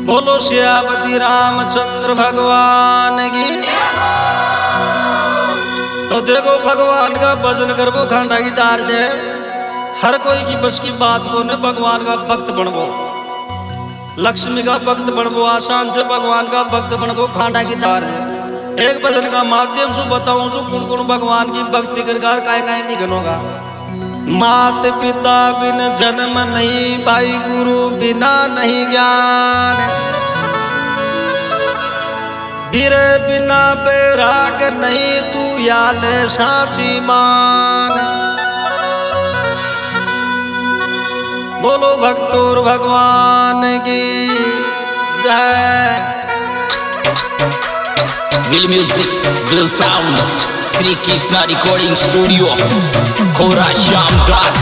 बोलो श्यामती रामचंद्र भगवान की। तो देखो भगवान का भजन करबो खांडा की तार से हर कोई की बस की बात को न भगवान का भक्त बनबो, लक्ष्मी का भक्त बनबो, आसान से भगवान का भक्त बनबो खांडा की तार से। एक भजन का माध्यम से बताऊं तो कौन कौन भगवान की भक्ति करकार काय काय निघन होगा। मात पिता बिन जन्म नहीं, भाई गुरु बिना नहीं ज्ञान, धीरे बिना बैराग नहीं, तू याद साची मान। बोलो भक्तोर भगवान की जय। Will music, will sound, Sri Krishna recording studio, Khora Shyam Das,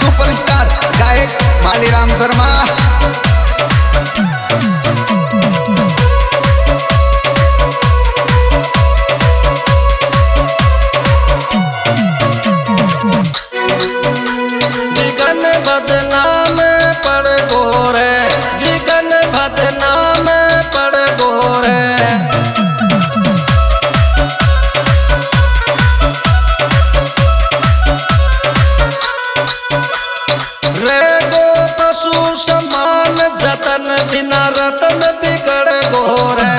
superstar गायक मालीराम शर्मा। विघन भजना में पड़ गोरे, विघन भजना में पड़ गोरे, रे गो पशु समान जतन बिना रतन बिगड़ गोरे।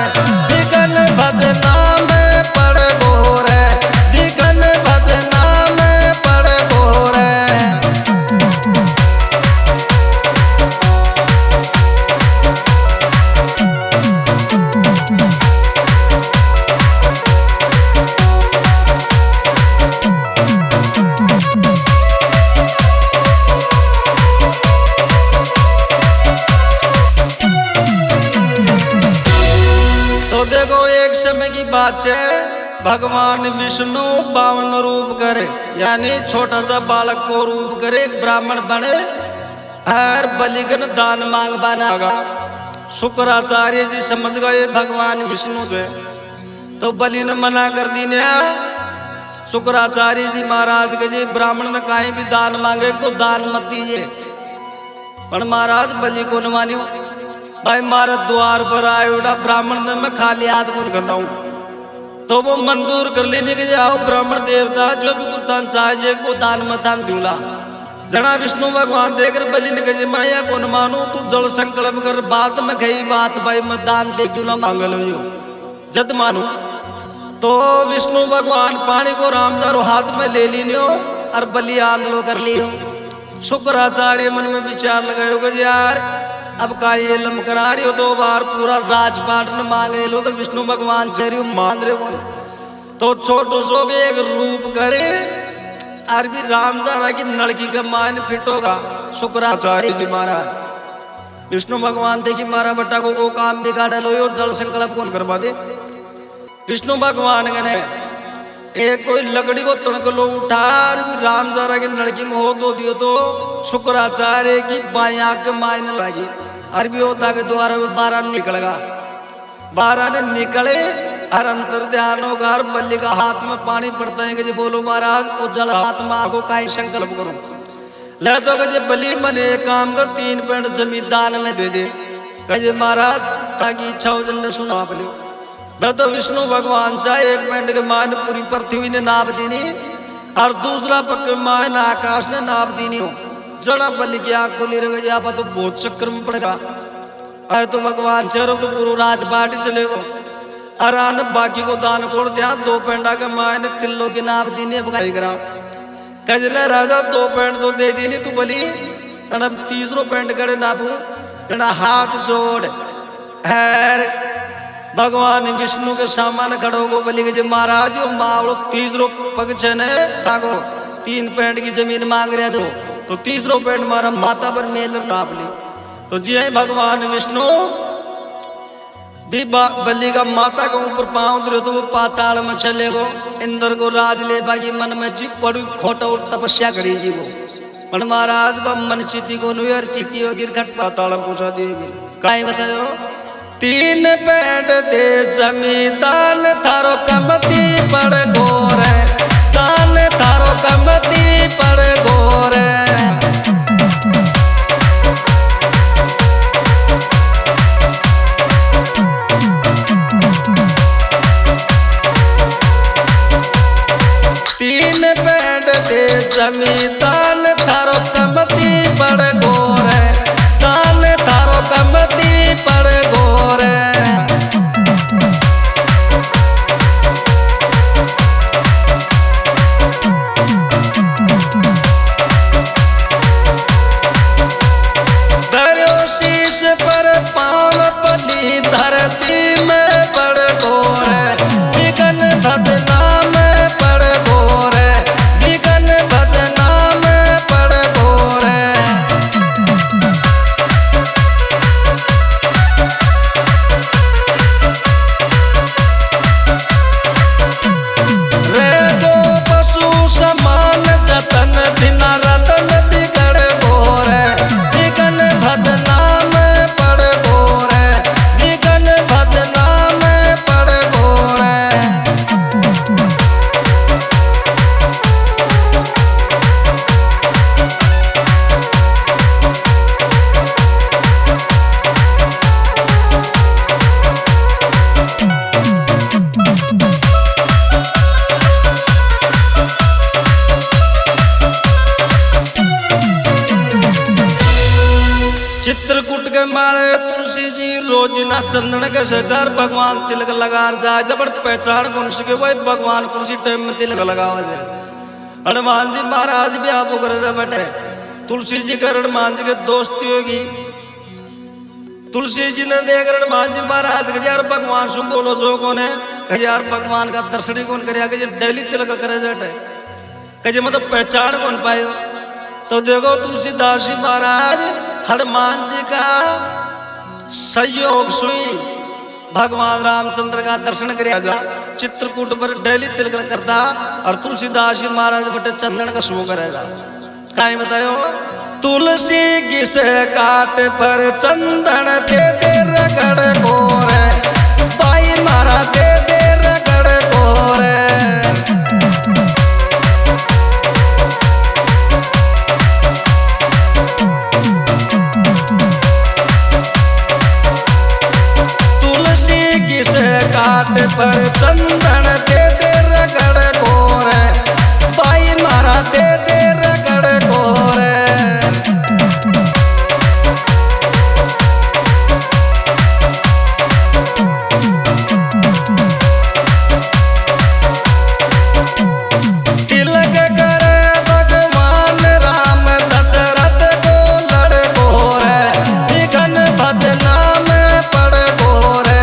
विघन भजना में पड़ गोरे, विघन भजना में पड़ गोरे। तो देखो एक समय की बात है, भगवान विष्णु 52 रूप करे, यानी छोटा सा बालक को रूप करे, एक ब्राह्मण बने और बलिगन दान मांग बना। शुक्राचार्य जी समझ गए भगवान विष्णु से, तो बलि ने मना कर दी ने। शुक्राचार्य जी महाराज के जी ब्राह्मण ने कहीं भी दान मांगे तो दान मत दीजिए, पर महाराज बलि को न मानियो। भाई मारा द्वार पर आए उड़ा ब्राह्मण ने मैं खाली हाथ कौन करता हूँ, तो वो मंजूर कर लेने के आओ ब्राह्मण देवता जो भी कुछ दान चाहिए वो दान में दान दूंगा। जना विष्णु भगवान देकर बलि ने कहे मैं यह कौन मानू, तू जल संकल्प कर, बात में कही बात भाई मैं दान दे दूंगा मांग लो जद मानू। तो विष्णु भगवान पानी को रामदारो हाथ में ले लियो और बलि आंदोलन कर लियो। शुक्राचार्य मन में विचार लगाए यार अब का ये लम करा रही हो, 2 बार पूरा राजपाट ने मांग रहे लो, तो विष्णु भगवान चेरी मान रहे हो। तो छोटो सो के एक रूप करे और भी रामदारा की लड़की का मान फिट होगा। शुक्राचार्य जी महाराज विष्णु भगवान थे कि मारा बेटा को काम बिगाड़ लो और जल संकल्प कौन करवा दे। विष्णु भगवान ने एक कोई लकड़ी को तड़क लो उठा भी रामदारा की लड़की में हो दो दियो, तो शुक्राचार्य की बाई आंख मायने लगी। अरबी होता के द्वारा में 12 निकलेगा, 12 ने निकले और अंतर ध्यान होगा। बल्ली का हाथ में पानी पड़ता है कि जी बोलो महाराज वो जल हाथ में आगो का ही संकल्प करो। ले तो कहे बल्ली मन एक काम कर 3 पेड़ जमीन दान में दे दे, कहे महाराज ताकि इच्छा हो जन सुना आप लो। मैं तो विष्णु भगवान से 1 पेड़ के मान पूरी पृथ्वी ने नाप दीनी और दूसरा पक्के मान आकाश ने नाप दीनी हो। जड़ा बलि की आंख खोली रह गई, आप तो बहुत चक्कर में पड़ेगा। आए तो भगवान चलो तो पूरा राजपाट चलेगा और आन बाकी को दान कोड़ दिया। 2 पेंडा के मायने तिल्लो की नाप दीनी बगाई करा कजले राजा 2 पेंड तो दे दीनी तू बलि, तीसरो पेंड करे नापू जना हाथ जोड़ है भगवान विष्णु के सामान खड़ो को बलि के महाराज मावड़ो तीसरो पग छने ताको 3 पेंड की जमीन मांग रहे तो तीसरो पेंड मारा माता पर मेल नाप ली। तो जी भगवान विष्णु भी बलि का माता के ऊपर पांव दे तो वो पाताल में चले गो। इंद्र को राज ले बाकी मन में जी बड़ी खोटा और तपस्या करी जी वो, पर महाराज मन चिति को नुयर चिति हो गिरखट पाताल में पूछा देवी काहे बतायो। 3 पेड़ दे जमीदान थारो कमती पड़ गोरे, दान थारो कमती पड़ गोरे। चित्रकूट के मारे तुलसी जी रोजिना चंदन के सचार भगवान तिलक लगा जाए जब पहचान कौन सके वही भगवान कौन सी टाइम में तिलक लगावा जाए। हनुमान जी महाराज भी आप करे बैठे तुलसी जी का हनुमान जी के दोस्ती होगी। तुलसी जी ने देख हनुमान जी महाराज के यार भगवान सुन बोलो जो कौन है कहे यार भगवान का दर्शन ही कौन करे डेली तिलक करे जाटे कहे मतलब पहचान कौन पाए। तो देखो तुलसीदास जी महाराज हनुमान जी का सहयोग सुई भगवान रामचंद्र का दर्शन कर चित्रकूट पर डेली तिलक करता और तुलसीदास जी महाराज बटे चंदन का शो करेगा। कहीं बतायो तुलसी किस काट पर चंदन दे दे रगड़ गोरे भाई मारा दे दे रगड़ गोरे। काट पर चंदन दे दे रगड़ गोरे भाई मारा दे दे रगड़ गोरे। तिलक करे भगवान राम दशरथ को लड़ गोरे विघन भजना में पड़ गोरे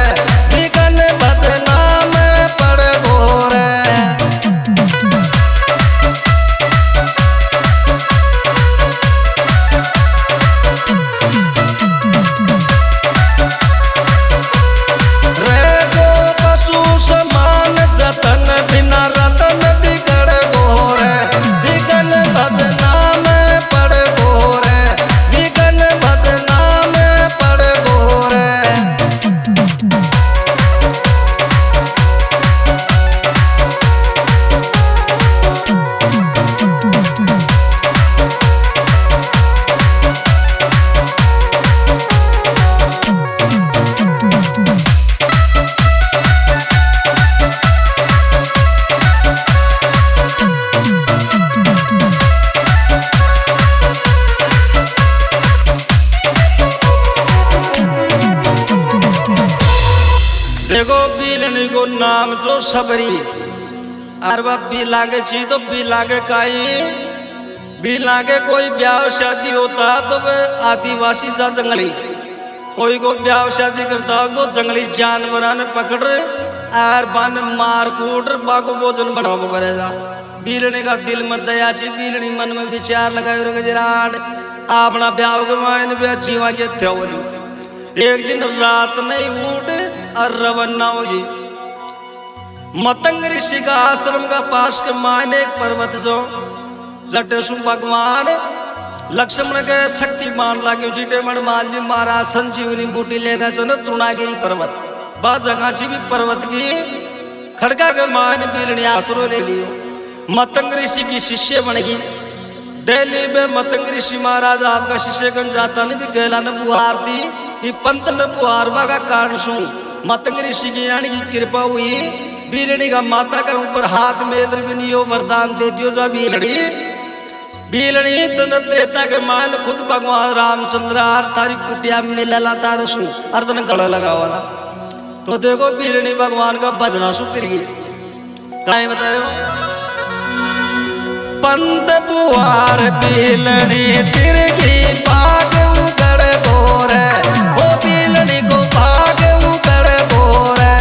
देखो बीलनी को नाम जो सबरी और वह बीलागे ची तो बीलागे काई बीलागे कोई ब्याह शादी होता तो वह आदिवासी जा जंगली कोई को ब्याह शादी करता तो जंगली जानवर ने पकड़ और बन मार कूट बाको भोजन बनाओ करेगा। बीलनी का दिल में दया ची बीलनी मन में विचार लगाए गजराट अपना ब्याह के मायने भी जीवा के थे। एक दिन रात नहीं उठ और रवाना होगी मतंग ऋषि का आश्रम का पास के मायने एक पर्वत जो जटेशु भगवान लक्ष्मण के शक्तिमान लागे जीटे हनुमान जी महाराज संजीवनी बूटी लेगा चलो तृणागिरी पर्वत बा जगह जी भी पर्वत की खड़का के मायने बीलनी आश्रो ले लियो। मतंग ऋषि की शिष्य बनेगी दिल्ली में मतंग ऋषि महाराज आपका शिष्य गण जाता नहीं भी गैला ने बुहार दी कि पंत ने बुहारवा का कारण सु मतंग ऋषि की यानी की कृपा हुई बीलनी का माता के ऊपर हाथ में द्रविनियो वरदान दे दियो जा बीलनी तन त्रेता के मान खुद भगवान रामचंद्र आर तारी कुटिया में लला तार सु अर्धन गला लगा वाला। तो देखो बीलनी भगवान का भजना सु तिरगी काहे बतायो पंत बुहार बीलनी तिरगी भाग उगड़ गोरे वो बीलनी को भाग उगड़ गोरे।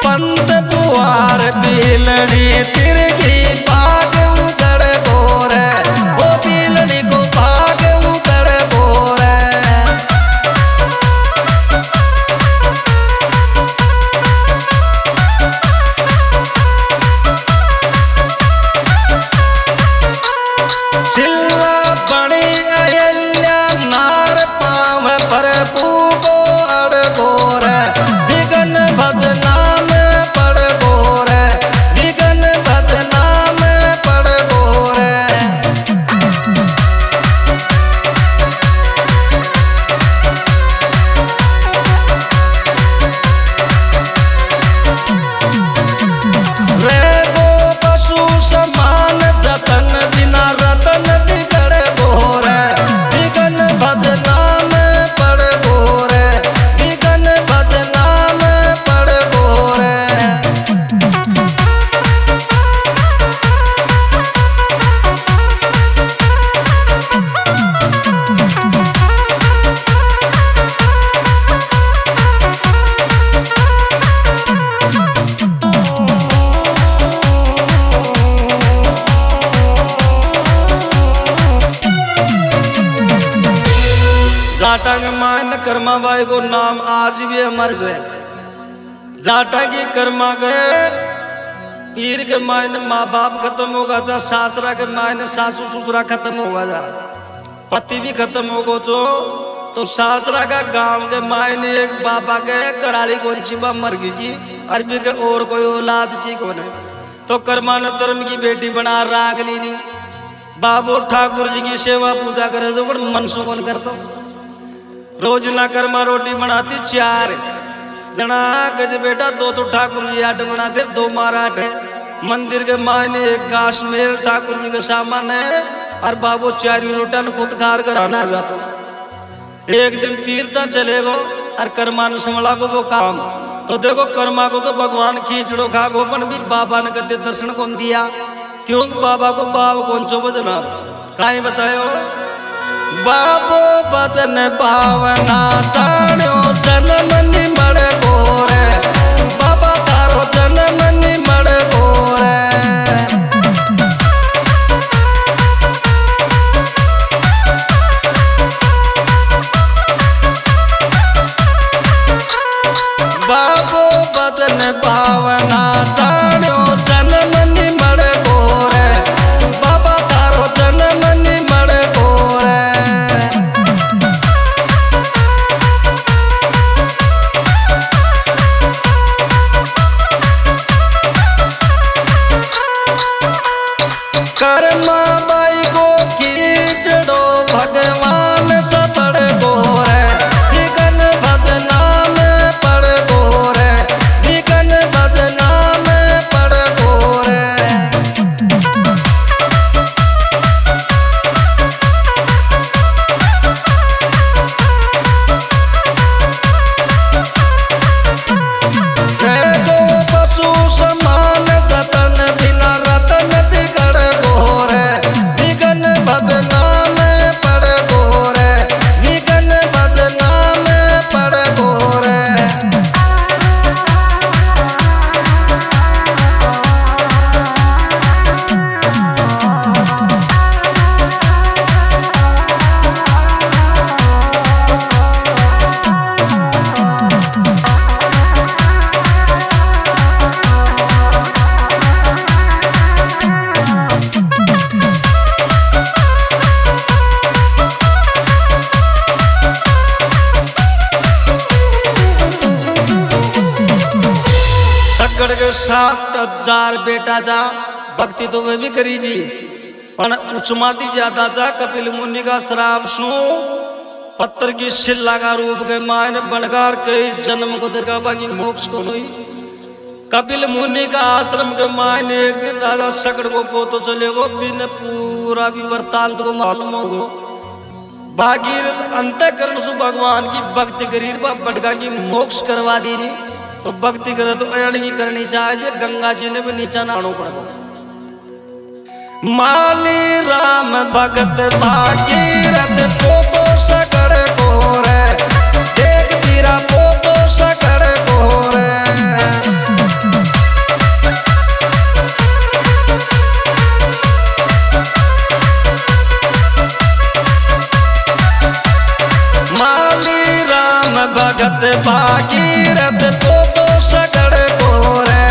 पंत बुहार बीलनी तिरगी भाग उगड़ गोरे वो बीलनी को भाग उगड़ गोरे। सिल्ला बड़ी अयल्या नार पाव पर पूगो अड़ गोरे विघन भजना में कर्मा बाई को नाम आज भी अमर है। जाटा की कर्मा गए पीर के मायने माँ बाप खत्म होगा था, सासरा के मायने सासू ससुरा खत्म होगा था, पति भी खत्म होगा तो सासरा का गांव के मायने एक बाबा गए कराली कौन सी बा मर गई जी, अरबी के और कोई औलाद ची कौन है, तो कर्मा ने धर्म की बेटी बना राख ली नहीं। बाबू ठाकुर जी की सेवा पूजा करे तो बड़ मन से कौन करता, रोज ना कर्मा रोटी बनाती 4 जना गज बेटा, 2 तो ठाकुर जी आटे बनाते, 2 माराट है। मंदिर के मायने एक काश मेल ठाकुर जी का सामान है और बाबू 4 रोटन खुद खार कर आना जाता। एक दिन तीर्था चले गो और कर्मा ने संभला को वो काम, तो देखो कर्मा को तो भगवान खींचड़ो खा गो, पण भी बाबा ने कदे दर्शन कौन दिया, क्यों बाबा को बाब कौन चो बजना काई बतायो। बाबो बचन पावना जानो जन्म निमड़ गोरे, बाबा तारो जन्म निमड़ गोरे। बाबो बचन पावना जानो जन्म निमड़ गोरे, बाबा तारो जन्म निमड़ गोरे। कर्मा बाई को खींचड़ो भगवान सपड़ गोरे, विघन भजना में पड़ गोरे, विघन भजना में पड़ गोरे। गो पशु समान जतन बिना रतन बिगड़ गोरे, विघन भजना में पड़ गोरे, विघन भजना में पड़ गोरे। सकड़ के 7,000 बेटा जा भक्ति तो वे भी करी जी, पण उचमाती ज्यादा जा कपिल मुनि का श्राप सु पत्थर की शिला का रूप के मायने बनकार कई जन्म को देखा बाकी मोक्ष को नहीं। कपिल मुनि का आश्रम के मायने एक दिन राजा सकड़ को पोतो चले गो, बिन पूरा भी वृतांत को मालूम होगो। भागीरथ अंतःकरण से भगवान की भक्ति करी बटका की मोक्ष करवा दी नहीं, तो भक्ति करे तो अड़गी करनी चाहिए, गंगा जी ने भी नीचा नाड़ो पड़ा। माली राम भगत भागीरथ पोतो सकड़ गोरे, देख तीरा पोतो सकड़ गोरे। माली राम भगत भागीरथ पोतो सकड़ गोरे,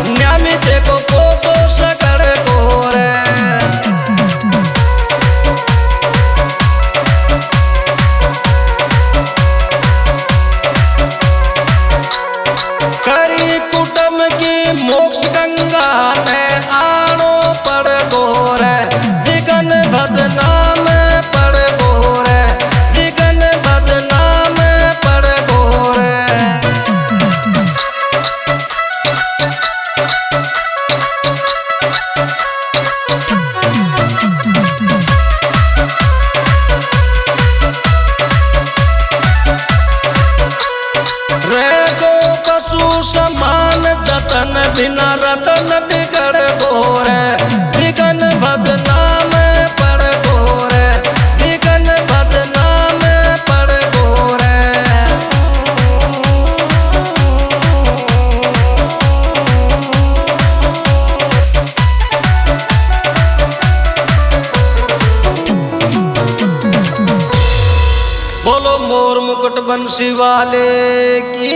न्यामी देखो पोतो सकड़ गोरे। करी कुटुम की मोक्ष गंगा ने आनो पड़ गोरे, विघन भजना में पड़ गोरे, विघन भजना में पड़ गोरे। रे गो पशु समान जतन बिना रतन बिगड़ गोरे, विघन भजना में पड़ गोरे, विघन भजना में पड़ गोरे। मोर मुकुट बंशी वाले की